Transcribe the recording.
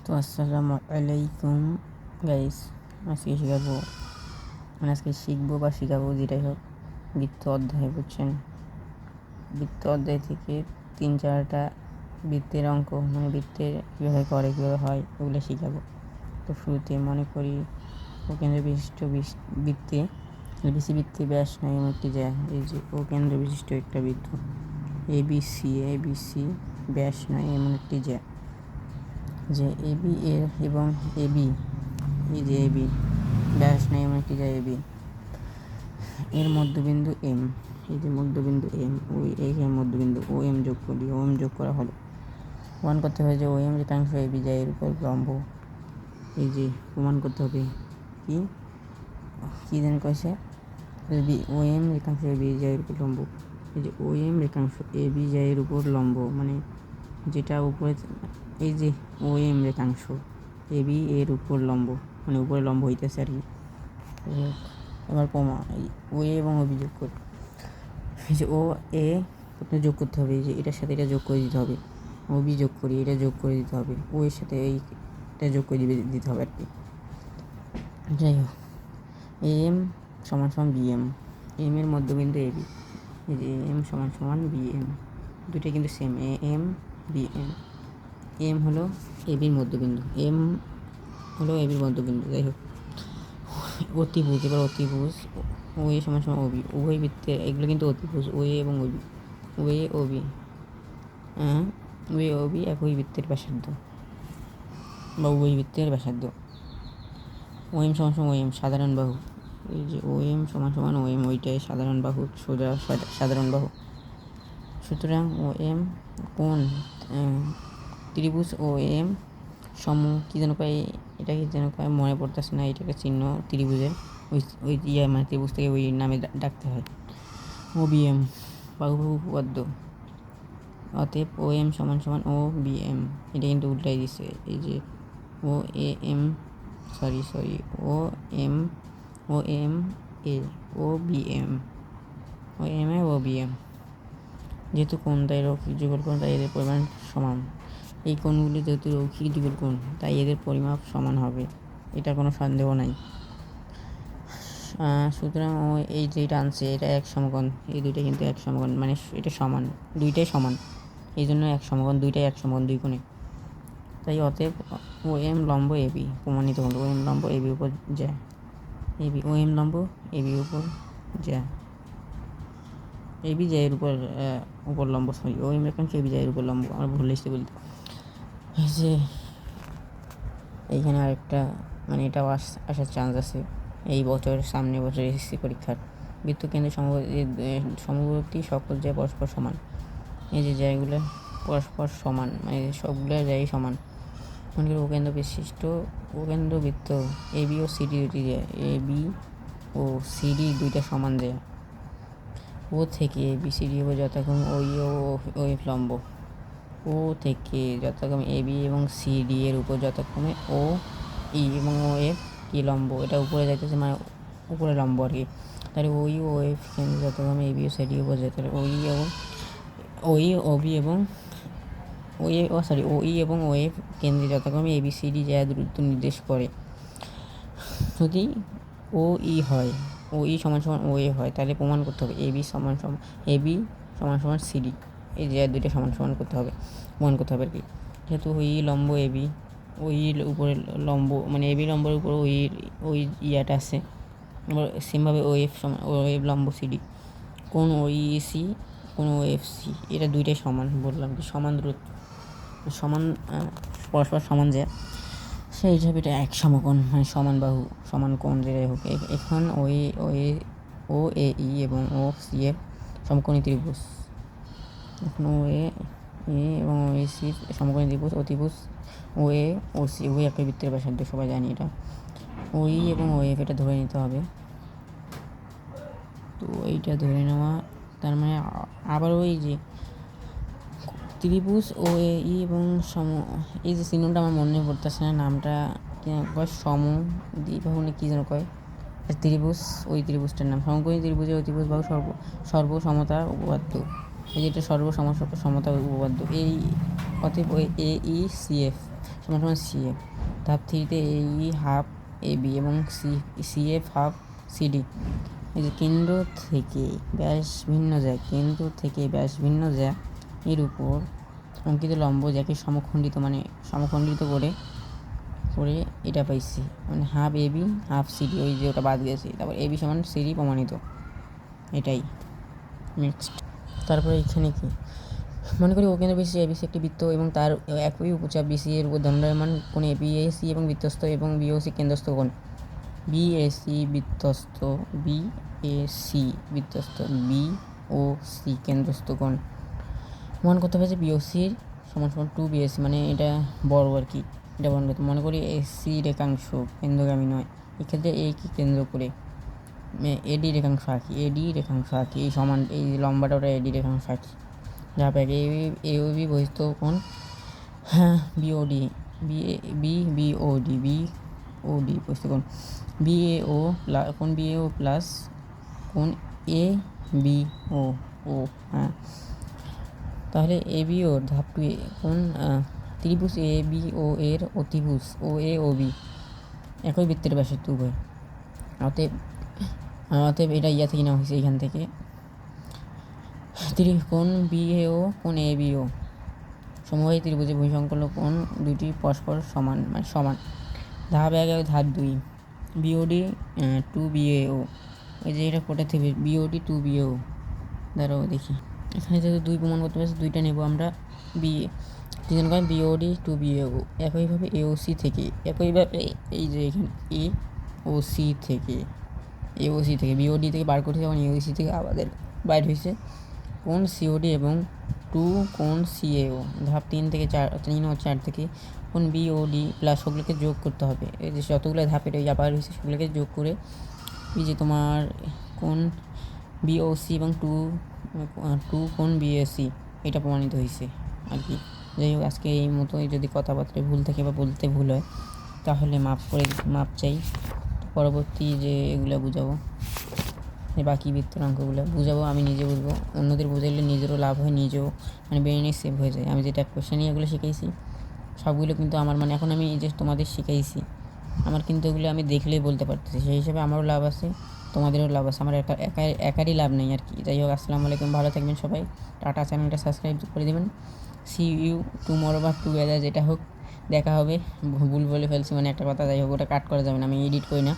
তো আসসালামু আলাইকুম গাইস। আজকে শিখবো বা শেখাবো যেটাই হোক বৃত্ত অধ্যায়, বুঝছেন? বৃত্ত অধ্যায় থেকে 3-4টা বৃত্তের অঙ্ক, মানে বৃত্তের কীভাবে করে, কীভাবে হয়, ওগুলো শেখাবো। তো শুরুতে মনে করি ও কেন্দ্র বিশিষ্ট বৃত্তে বিসি বৃত্তে ব্যাস নয় এমন একটি যায়, এই যে ও কেন্দ্র বিশিষ্ট একটা বৃত্ত এবিসি ব্যাস নয় এমন একটি যায় যে এবি এর এবং এবি, এই যে এবি ব্যাস নয় এমন একটি যায় এবি এর মধ্যবিন্দু এম, এই যে মধ্যবিন্দু এম, ওই এই মধ্যবিন্দু ও এম যোগ করি, ও এম যোগ করা হলো। প্রমাণ করতে হবে যে ও এম রেখাংশ এবি যায় এর উপর লম্ব। এই যে প্রমাণ করতে হবে কি কী যেন কয়েছে, ও এম রেখাংশ এবি যায় এর উপর লম্ব। এই যে ও এম রেখাংশ এবি যায় এর উপর লম্ব, মানে যেটা উপরে, এই যে ও এম রেখাংশ এবি এর উপর লম্ব, মানে উপরে লম্ব হইতেছে আর কি। এবার প্রমাণ, ও এ এবং ওবি যোগ করি। এই যে ও এ প্রথমে যোগ করতে হবে, এই যে এটার সাথে এটা যোগ করে দিতে হবে। ওবি যোগ করি, এটা যোগ করে দিতে হবে। ও এর সাথে এইটা যোগ করে দিতে হবে আর কি। যাই হোক, এম সমান সমান বিএম, এম এর মধ্যবিন্দু এবি, এই যে এম সমান সমান বিএম, দুটোই কিন্তু same, A M BM. M হলো এবির মধ্যবিন্দু, এম হলো এবির মধ্যবিন্দু। যাই হোক, অতিভুজ, এবার অতিভুজ ও এ সমান সমান ওবি, উভয় বৃত্তে এগুলো কিন্তু অতিভুজ, ও এ এবং ওবি, ও এ ওবি, ও এ ওবি একই বৃত্তের ব্যাসার্ধ বা উভয় বৃত্তের ব্যাসার্ধ। ও এম সমান সমান ও এম সাধারণ বাহু, এই যে ও এম সমান সমান ও এম, ওইটাই সাধারণ বাহু, সোজা সাধারণ বাহু। সুতরাং ও এম কোণ ত্রিভুজ ও এম সম, কী যেন কয়, এটা কি যেন কয় মনে পড়তেছে না, এটা একটা চিহ্ন ত্রিভুজের, ওই মানে ত্রিভুজ থেকে ওই নামে ডাকতে হয়। ও বি এম বাহুবাহু উপপাদ্য, অতএব ও এম সমান সমান ও বি এম, এটা কিন্তু উল্টাই দিছে, এই যে O A M sorry O M A O B M, O M A O B M, যেহেতু কোণ তাই রৈখিক যুগল কোণ, তাই এদের পরিমাণ সমান। এই কোণগুলি যেহেতু রৈখিক যুগল কোণ, তাই এদের পরিমাপ সমান হবে, এটা কোনো সন্দেহ নাই। সুতরাং ও এই যেটা আনছে এটা এক সমকোণ, এই দুইটা কিন্তু এক সমকোণ, মানে এটা সমান, দুইটাই সমান, এই জন্য এক সমকোণ, দুইটাই এক সমকোণ দুই কোণে। তাই অতএব ও এম লম্ব এবি প্রমাণিত হলো, ও এম লম্ব এবি উপর যায়, এবি ও এম লম্ব এবি উপর যায়, এবি যায় এর উপর লম্ব, সরি ও এম রেখাংশ এবি যায় এর উপর লম্ব, আমরা ভুল লিখতে বলতে। এই যে এইখানে আরেকটা, মানে এটাও আসার চান্স আছে এই বছর, সামনের বছর এসএসসি পরীক্ষার। বৃত্তকেন্দ্রের সমবর্তী সকল জায়গায় পরস্পর সমান, এই যে জায়গাগুলো পরস্পর সমান, মানে সবগুলো জায়গায় সমান। মনে করি কেন্দ্র বিশিষ্ট কেন্দ্র বৃত্ত এবি ও সিডি দুটি যায়, এবি ও সিডি দুইটা সমান যায়। ও থেকে এবি সিডি ও যথাক্রমে ওই ও এফ লম্ব, ও থেকে যথাক্রমে এবি এবং সিডি এর উপর যথাক্রমে ও ই এবং ও এফ কি লম্ব, এটা উপরে যাইতেছে মানে উপরে লম্ব আর কি। তাহলে ওই ও এফ কেন্দ্র যথাক্রমে এবি ও সিডি উপর যায়, তাহলে ওই ওবি এবং ওই এবং ও এফ কেন্দ্রে যথাক্রমে এবি সিডি যা দূরত্ব নির্দেশ করে। যদি ও ই হয়, ও ই সমান সমান ও এ হয়, তাহলে প্রমাণ করতে হবে এবি সমান সমান সিডি, এই যে দুইটা সমান সমান করতে হবে, প্রমাণ করতে হবে আর কি। যেহেতু ওই লম্ব এবি, ওই উপরে লম্ব, মানে এবি লম্বের উপর ওই ইয়াটা আছে, আবার সেমভাবে ও এফ সমান ও এফ লম্ব সিডি, কোন ওই সি কোন ও এফ সি, এটা দুইটাই সমান, বললাম কি সমান দূরত্ব, সমান পরস্পর সমান যে, সেই হিসাবে এটা এক সমকোণ, মানে সমান বাহু সমান কোণ যেটাই হোক। এখন ও এ ই এবং ও সি এর সমকোণী ত্রিভুজ, এখন ও এ এবং ও এ সি সমকোণী ত্রিভুজ, অতিভুজ ও এ ও সি উভয় একই বৃত্তের ব্যাসার্ধ, সবাই জানি এটা। ও ই এবং ও এফ এটা ধরে নিতে হবে। তো এইটা ধরে নেওয়া, তার মানে আবার ওই যে ত্রিভুজ ও এ ই এবং এই যে চিহ্নটা আমার মনে পড়তেছে না, নামটা কয় সমদ্বিবাহু কী যেন কয়, ত্রিভুজ, ওই ত্রিভুজটার নাম সমকোণী ত্রিভুজের অতিভুজ বাহু সর্বসমতার উপপাদ্য, এই যেটা সর্বসমতার উপপাদ্য, এই অতএব ওই এ ই সি এফ সমান সমান CF। ধাপ 3-তে AE হাফ AB এবং CF হাফ CD। এই যে কেন্দ্র থেকে ব্যাস ভিন্ন যায়, কেন্দ্র থেকে ব্যাস ভিন্ন যায় এর উপর অঙ্কিত লম্ব যাকে সমখণ্ডিত করে এটা পাইছি, মানে হাফ AB হাফ CD। ওই যে ওটা বাদ গেছে, তারপর AB সমান CD প্রমাণিত, এটাই। নেক্সট, তারপরে এখানে কি মনে করি ও কেন্দ্র বিসি ABC একটি বৃত্ত এবং তার একই উপচাপ BC এর উপর দণ্ডায়মান কোণ BAC এবং বৃত্তস্থ এবং BOC কেন্দ্রস্থ কোণ BAC বৃত্তস্থ BOC কেন্দ্রস্থ কোণ মনে করতে হবে যে BOC সমান সমান 2BAC, মানে এটা বড় আর কি, এটা মনে করতে। মনে করি AC রেখাংশ কেন্দ্রগামী নয়, এক্ষেত্রে A কি কেন্দ্র করে AD রেখাংশ আঁকি, এই সমান এই লম্বাটা ওটা AD রেখাংশ আঁকি। যা পাই AOB বহিস্থ কোণ, হ্যাঁ BOD বহিস্থ কোণ কোণ BAO প্লাস কোণ ABO, হ্যাঁ। তাহলে ABO ধাপ 2 কোণ ত্রিভুজ ABO এর অতিভুজ OAOB একই বৃত্তের ব্যাসার্ধ উভয়। অতএব এটা থেকে নেওয়া হয়েছে এখান থেকে। কোণ BAO কোণ ABO সমবাহী ত্রিভুজের বহিঃসংকলন কোণ দুটি পরস্পর সমান, মানে সমান। ধাপ 1 ধাপ 2 BOD 2BAO, ওই যে এটা কোটা থেকে BOD 2BAO। দাঁড়াও দেখি, এখানে যেহেতু 2 প্রমাণ করতে পারছি, 2টা নেব আমরা। তিনজন কয় BOD 2BAO একইভাবে AOC থেকে, একইভাবে এই যে এখানে AOC থেকে BOD থেকে বার করতে, এবং AOC থেকে আমাদের বাইর হয়েছে কোণ COD এবং 2 কোণ CAO। ধাপ 3 ও 4 থেকে কোণ BOD প্লাস সবগুলোকে যোগ করতে হবে। এই যে যতগুলো ধাপ এটা আবার হয়েছে সেগুলোকে যোগ করে এই যে তোমার কোণ BOC এবং 2 কোণ BAC এটা প্রমাণিত হয়েছে আর কি। যাই হোক, আজকে এই মতোই। যদি কথাবার্তায় ভুল থাকে বা বলতে ভুল হয় তাহলে মাপ চাই। পরবর্তী যে এগুলো বুঝাবো, বাকি বৃত্তের অঙ্কগুলো বুঝাবো, আমি নিজে বুঝবো। অন্যদের বুঝাইলে নিজেরও লাভ হয়, নিজেও মানে ব্রেনে সেভ হয়ে যায়। আমি যেটা কোশ্চেন নিয়ে এগুলো শিখাইছি সবগুলো কিন্তু আমার, মানে এখন আমি যে তোমাদের শিখাইছি আমার কিন্তু এগুলো আমি দেখলেই বলতে পারতেছি, সেই হিসাবে আমারও লাভ আছে, তোমাদেরও লাভ আছে, আমার একারই লাভ নেই আর কি। যাই হোক, আসসালামু আলাইকুম, ভালো থাকবেন সবাই। টাটা, চ্যানেলটা সাবস্ক্রাইব করে দেবেন। সি ইউ টুমরো বা টুগেদার, যেটা হোক দেখা হবে। ভুল বলে ফেলছি মানে একটা কথা, যাই হোক ওটা কাট করা যাবে না, আমি এডিট করি না।